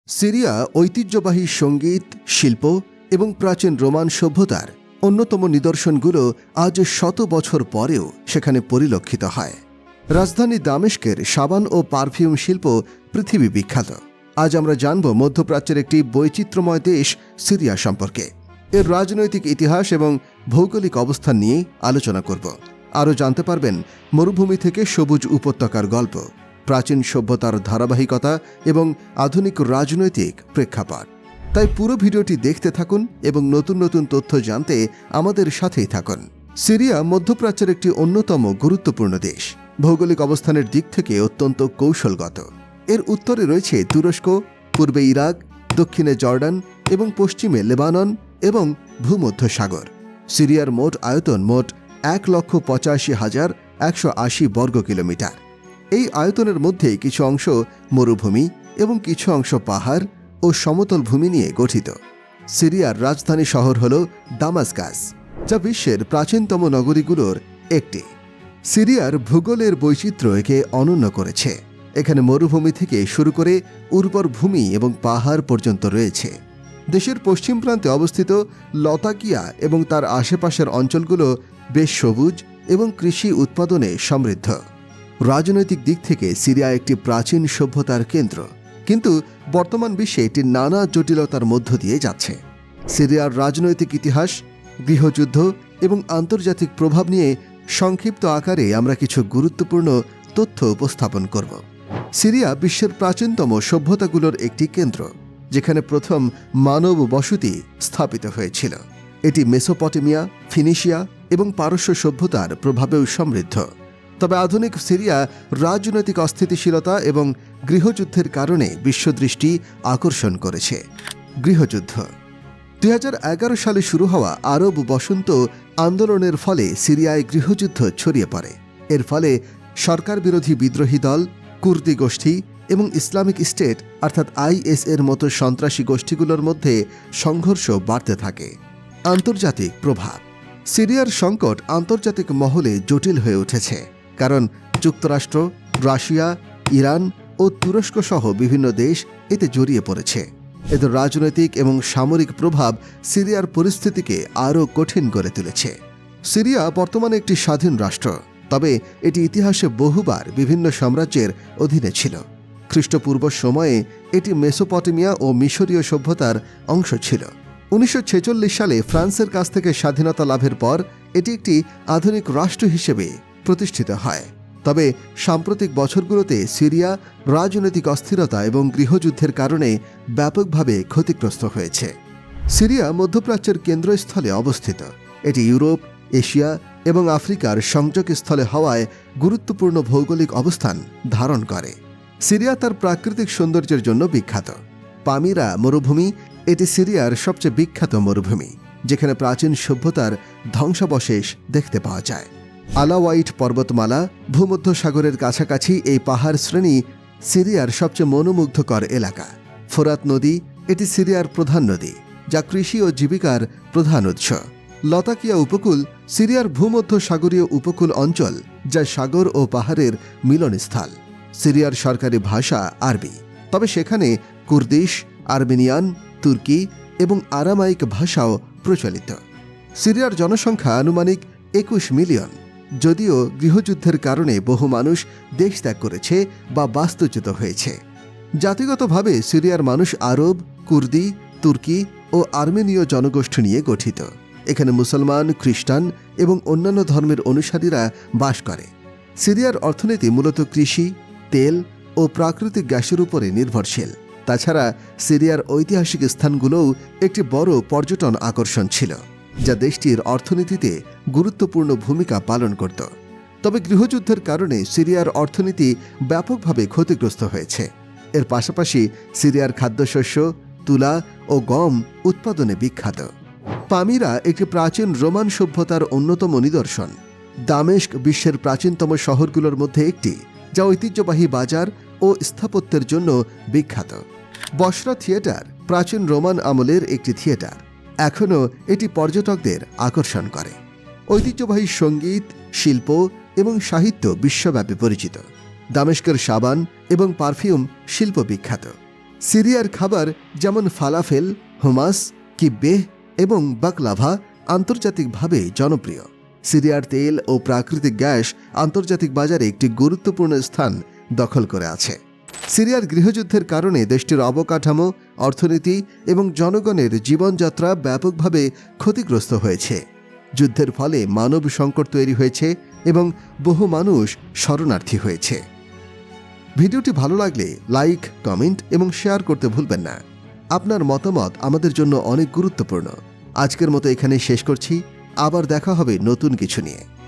Syria ঐতিহ্যবাহী সঙ্গীত, শিল্প এবং প্রাচীন রোমান সভ্যতার অন্যতম নিদর্শনগুলো আজ শত বছর পরেও সেখানে পরিলক্ষিত হয়। রাজধানী দামেস্কের সাবান ও পারফিউম শিল্প পৃথিবী বিখ্যাত। আজ আমরা জানব মধ্যপ্রাচ্যের একটি বৈচিত্র্যময় দেশ সিরিয়া সম্পর্কে, এর রাজনৈতিক ইতিহাস এবং ভৌগোলিক অবস্থান নিয়ে আলোচনা করব। আরও জানতে পারবেন মরুভূমি থেকে সবুজ উপত্যকার গল্প, প্রাচীন সভ্যতার ধারাবাহিকতা এবং আধুনিক রাজনৈতিক প্রেক্ষাপট। তাই পুরো ভিডিওটি দেখতে থাকুন এবং নতুন নতুন তথ্য জানতে আমাদের সাথেই থাকুন। সিরিয়া মধ্যপ্রাচ্যের একটি অন্যতম গুরুত্বপূর্ণ দেশ। ভৌগোলিক অবস্থানের দিক থেকে অত্যন্ত কৌশলগত। এর উত্তরে রয়েছে তুরস্ক, পূর্বে ইরাক, দক্ষিণে জর্ডান এবং পশ্চিমে লেবানন এবং ভূমধ্যসাগর। সিরিয়ার মোট আয়তন মোট 1,85,180 বর্গ কিলোমিটার। এই আয়তনের মধ্যে কিছু অংশ মরুভূমি এবং কিছু অংশ পাহাড় ও সমতল ভূমি নিয়ে গঠিত। সিরিয়ার রাজধানী শহর হল দামাস্কাস, যা বিশ্বের প্রাচীনতম নগরীগুলোর একটি। সিরিয়ার ভূগোলের বৈচিত্র্য একে অনন্য করেছে। এখানে মরুভূমি থেকে শুরু করে উর্বর ভূমি এবং পাহাড় পর্যন্ত রয়েছে। দেশের পশ্চিম প্রান্তে অবস্থিত লতাকিয়া এবং তার আশেপাশের অঞ্চলগুলো বেশ সবুজ এবং কৃষি উৎপাদনে সমৃদ্ধ। রাজনৈতিক দিক থেকে সিরিয়া একটি প্রাচীন সভ্যতার কেন্দ্র, কিন্তু বর্তমান বিশ্বে এটি নানা জটিলতার মধ্য দিয়ে যাচ্ছে। সিরিয়ার রাজনৈতিক ইতিহাস, গৃহযুদ্ধ এবং আন্তর্জাতিক প্রভাব নিয়ে সংক্ষিপ্ত আকারে আমরা কিছু গুরুত্বপূর্ণ তথ্য উপস্থাপন করব। সিরিয়া বিশ্বের প্রাচীনতম সভ্যতাগুলোর একটি কেন্দ্র, যেখানে প্রথম মানব বসতি স্থাপিত হয়েছিল। এটি মেসোপটেমিয়া, ফিনিশিয়া এবং পারস্য সভ্যতার প্রভাবেও সমৃদ্ধ। তবে আধুনিক সিরিয়া রাজনৈতিক অস্থিতিশীলতা এবং গৃহযুদ্ধের কারণে বিশ্বদৃষ্টি আকর্ষণ করেছে। গৃহযুদ্ধ 2011 সালে শুরু হওয়া আরব বসন্ত আন্দোলনের ফলে সিরিয়ায় গৃহযুদ্ধ ছড়িয়ে পড়ে। এর ফলে সরকার বিরোধী বিদ্রোহী দল, কুর্দি গোষ্ঠী এবং ইসলামিক স্টেট অর্থাৎ IS এর মতো সন্ত্রাসী গোষ্ঠীগুলোর মধ্যে সংঘর্ষ বাড়তে থাকে। আন্তর্জাতিক প্রভাব। সিরিয়ার সংকট আন্তর্জাতিক মহলে জটিল হয়ে উঠেছে, কারণ যুক্তরাষ্ট্র, রাশিয়া, ইরান ও তুরস্ক সহ বিভিন্ন দেশ এতে জড়িয়ে পড়েছে। এদের রাজনৈতিক এবং সামরিক প্রভাব সিরিয়ার পরিস্থিতিকে আরও কঠিন করে তুলেছে। সিরিয়া বর্তমানে একটি স্বাধীন রাষ্ট্র, তবে এটি ইতিহাসে বহুবার বিভিন্ন সাম্রাজ্যের অধীনে ছিল। খ্রিস্টপূর্ব সময়ে এটি মেসোপটেমিয়া ও মিশরীয় সভ্যতার অংশ ছিল। 1946 সালে ফ্রান্সের কাছ থেকে স্বাধীনতা লাভের পর এটি একটি আধুনিক রাষ্ট্র হিসেবে প্রতিষ্ঠিত হয়। তবে সাম্প্রতিক বছরগুলোতে সিরিয়া রাজনৈতিক অস্থিরতা এবং গৃহযুদ্ধের কারণে ব্যাপকভাবে ক্ষতিগ্রস্ত হয়েছে। সিরিয়া মধ্যপ্রাচ্যের কেন্দ্রস্থলে অবস্থিত। এটি ইউরোপ, এশিয়া এবং আফ্রিকার সংযোগস্থলে হওয়ায় গুরুত্বপূর্ণ ভৌগোলিক অবস্থান ধারণ করে। সিরিয়া তার প্রাকৃতিক সৌন্দর্যের জন্য বিখ্যাত। পামিরা মরুভূমি এটি সিরিয়ার সবচেয়ে বিখ্যাত মরুভূমি, যেখানে প্রাচীন সভ্যতার ধ্বংসাবশেষ দেখতে পাওয়া যায়। আলাওয়াইট পর্বতমালা, ভূমধ্যসাগরের কাছাকাছি এই পাহাড় শ্রেণী সিরিয়ার সবচেয়ে মনোমুগ্ধকর এলাকা। ফোরাত নদী এটি সিরিয়ার প্রধান নদী, যা কৃষি ও জীবিকার প্রধান উৎস। লতাকিয়া উপকূল সিরিয়ার ভূমধ্যসাগরীয় উপকূল অঞ্চল, যা সাগর ও পাহাড়ের মিলনস্থল। সিরিয়ার সরকারি ভাষা আরবি, তবে সেখানে কুর্দিশ, আর্মেনিয়ান, তুর্কি এবং আরামাইক ভাষাও প্রচলিত। সিরিয়ার জনসংখ্যা আনুমানিক 21 মিলিয়ন, যদিও গৃহযুদ্ধের কারণে বহু মানুষ দেশ ত্যাগ করেছে বা বাস্তুচ্যুত হয়েছে। জাতিগতভাবে সিরিয়ার মানুষ আরব, কুর্দি, তুর্কি ও আর্মেনীয় জনগোষ্ঠী নিয়ে গঠিত। এখানে মুসলমান, খ্রিস্টান এবং অন্যান্য ধর্মের অনুসারীরা বাস করে। সিরিয়ার অর্থনীতি মূলত কৃষি, তেল ও প্রাকৃতিক গ্যাসের উপরে নির্ভরশীল। তাছাড়া সিরিয়ার ঐতিহাসিক স্থানগুলোও একটি বড় পর্যটন আকর্ষণ ছিল, যা দেশটির অর্থনীতিতে গুরুত্বপূর্ণ ভূমিকা পালন করত। তবে গৃহযুদ্ধের কারণে সিরিয়ার অর্থনীতি ব্যাপকভাবে ক্ষতিগ্রস্ত হয়েছে। এর পাশাপাশি সিরিয়ার খাদ্যশস্য, তুলা ও গম উৎপাদনে বিখ্যাত। পামিরা একটি প্রাচীন রোমান সভ্যতার অন্যতম নিদর্শন। দামেস্ক বিশ্বের প্রাচীনতম শহরগুলোর মধ্যে একটি, যা ঐতিহ্যবাহী বাজার ও স্থাপত্যের জন্য বিখ্যাত। বসরা থিয়েটার প্রাচীন রোমান আমলের একটি থিয়েটার। এখনও এটি পর্যটকদের আকর্ষণ করে। ঐতিহ্যবাহী সঙ্গীত, শিল্প এবং সাহিত্য বিশ্বব্যাপী পরিচিত। দামেস্কের সাবান এবং পারফিউম শিল্প বিখ্যাত। সিরিয়ার খাবার যেমন ফালাফেল, হুমাস, কিব্বেহ এবং বাকলাভা আন্তর্জাতিকভাবে জনপ্রিয়। সিরিয়ার তেল ও প্রাকৃতিক গ্যাস আন্তর্জাতিক বাজারে একটি গুরুত্বপূর্ণ স্থান দখল করে আছে। সিরিয়ার গৃহযুদ্ধের কারণে দেশটির অবকাঠামো, অর্থনীতি এবং জনগণের জীবনযাত্রা ব্যাপকভাবে ক্ষতিগ্রস্ত হয়েছে। যুদ্ধের ফলে মানব সংকট তৈরি হয়েছে এবং বহু মানুষ শরণার্থী হয়েছে। ভিডিওটি ভালো লাগলে লাইক, কমেন্ট এবং শেয়ার করতে ভুলবেন না। আপনার মতামত আমাদের জন্য অনেক গুরুত্বপূর্ণ। আজকের মতো এখানেই শেষ করছি। আবার দেখা হবে নতুন কিছু নিয়ে।